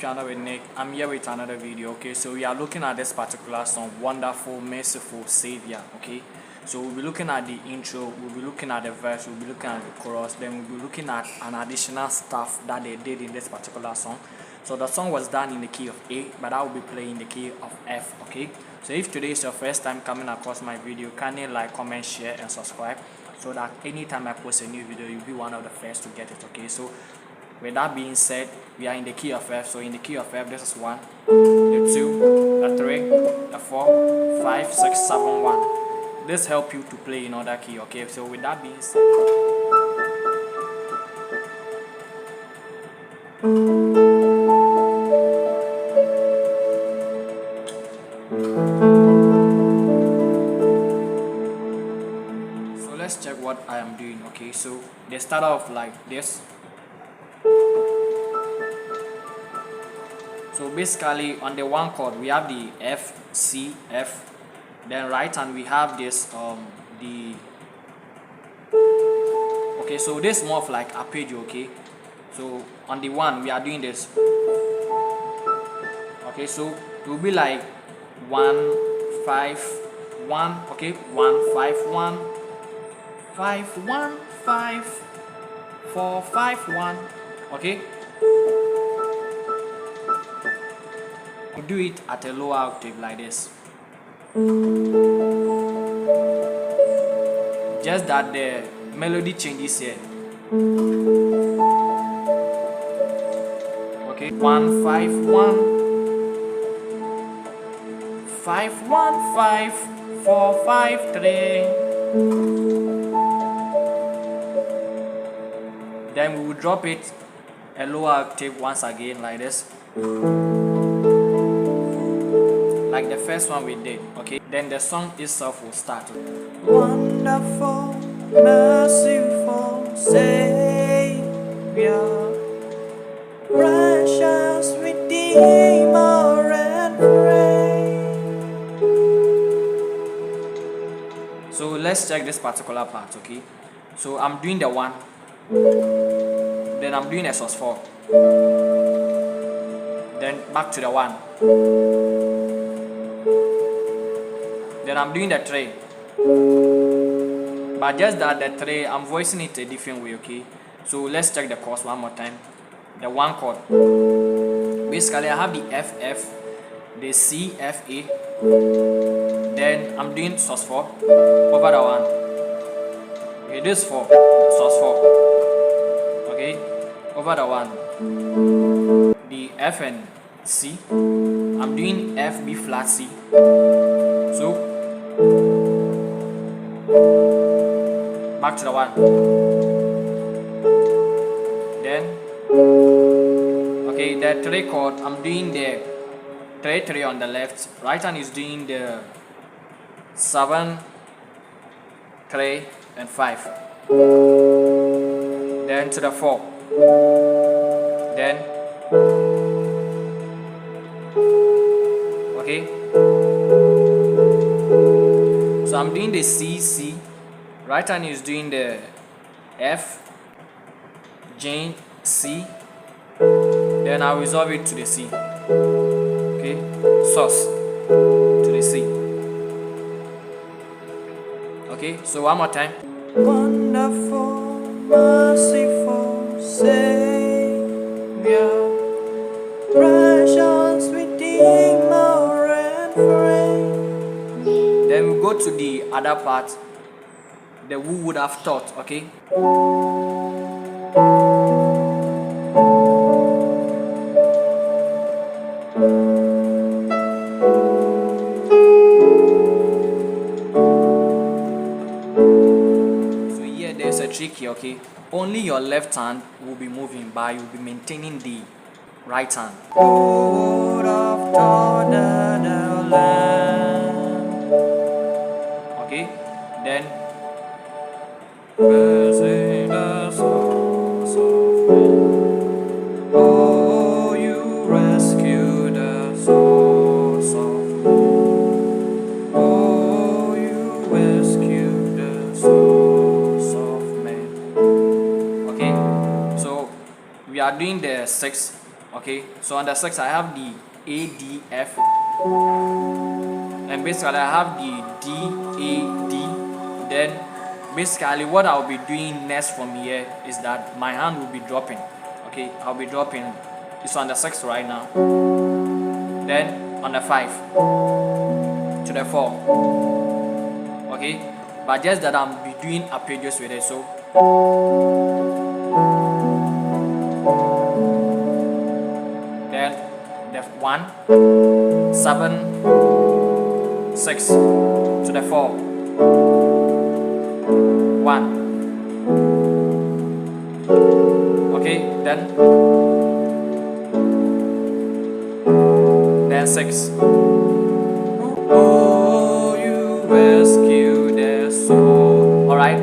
Piano with Nick. I'm here with another video. Okay, so we are looking at this particular song, Wonderful, Merciful, Savior. Okay, so we'll be looking at the intro, we'll be looking at the verse, we'll be looking at the chorus, then we'll be looking at an additional stuff that they did in this particular song. So the song was done in the key of A, but I will be playing the key of F. Okay, so if today is your first time coming across my video, kindly like, comment, share, and subscribe, so that anytime I post a new video, you'll be one of the first to get it. Okay, so with that being said, we are in the key of F. So in the key of F, this is 1, the 2, the 3, the 4, 5, 6, 7, 1. This helps you to play in other key. Okay, so with that being said, so let's check what I am doing. Okay, so they start off like this. So basically on the one chord we have the F, C, F, then right hand we have this okay, so this is more of like arpeggio. Okay, so on the one we are doing this. Okay, so it will be like 1, 5, 1. Okay, 1, 5, 1, 5, 1, 5, 4, 5, 1. Okay, we do it at a lower octave like this. Just that the melody changes here. Okay, 1, 5, 1, 5, 1, 5, 4, 5, 3. Then we will drop it a lower octave once again like this, like the first one we did. Okay, then the song itself will start. Wonderful, merciful Savior, precious Redeemer and friend. So let's check this particular part. Okay, so I'm doing the 1, then I'm doing a sus4, then back to the 1, then I'm doing the 3, but just that the 3 I'm voicing it a different way. Okay, so let's check the chords one more time. The 1 chord, basically I have the F, F, the C, F, A, then I'm doing sus4 over the 1. Okay, this 4, sus4, okay, over the 1. The F and C, I'm doing F, B flat, C. So back to the 1. Then okay, the 3 chord, I'm doing the 3, 3 on the left. Right hand is doing the 7, 3, and 5. Then to the 4. Then okay, so I'm doing the C, C. Right hand is doing the F, J, C. Then I'll resolve it to the C. Okay, sus to the C. Okay, so one more time. Wonderful, merciful Savior, precious Redeemer and friend. Then we go to the other part, the who would have thought. Okay, so here there's a trick here. Okay, only your left hand will be moving, but you'll be maintaining the right hand. Who would have thought that the land. Okay, then blessed the souls of men. Oh, you rescue the souls of men. Oh, you rescue the souls of men. Okay, so we are doing the 6 Okay, so on the 6 I have the A, D, F, and basically I have the D, A, D. Then basically what I'll be doing next from here is that my hand will be dropping. Okay, I'll be dropping. It's on the 6 right now. Then on the 5 to the 4. Okay, but just that I'm be doing arpeggios with it. So then the 1, 7, 6 to the 4, 1. Okay, then 6. Oh, you rescue the soul. Alright,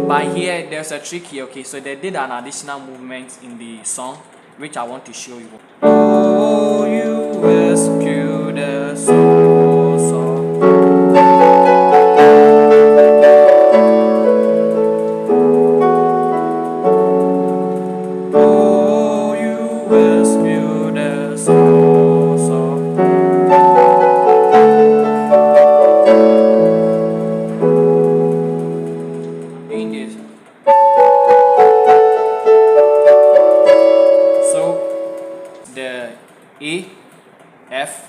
but here there's a trick here. Okay, so they did an additional movement in the song which I want to show you. Oh, you rescue the soul, soul. Oh, you rescue the soul, soul. Doing this. So the A, F,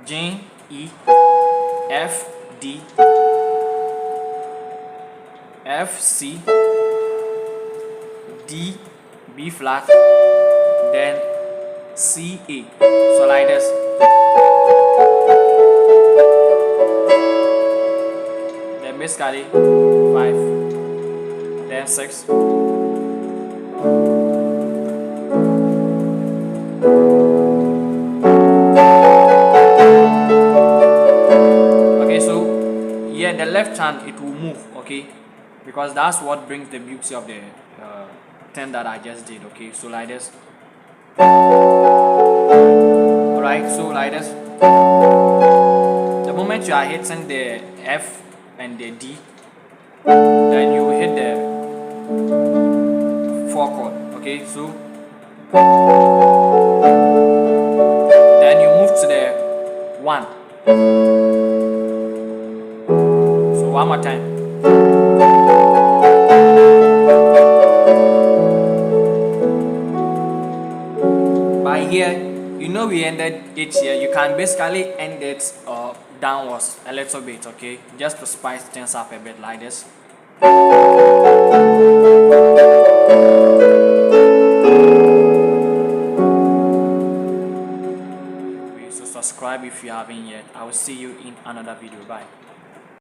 G, E, F, D, F, C, D, B flat, then C, A. So like this. Then basically 5, then 6. Okay, so yeah, the left hand it will move, okay, because that's what brings the beauty of the thing that I just did. Okay, so like this. Alright, so like this. The moment you are hitting the F and the D, then you hit the 4 chord. Okay, so then you move to the 1. So one more time. By here, you know we ended it here. You can basically end it downwards a little bit, okay, just to spice things up a bit like this. So subscribe if you haven't yet. I will see you in another video. Bye.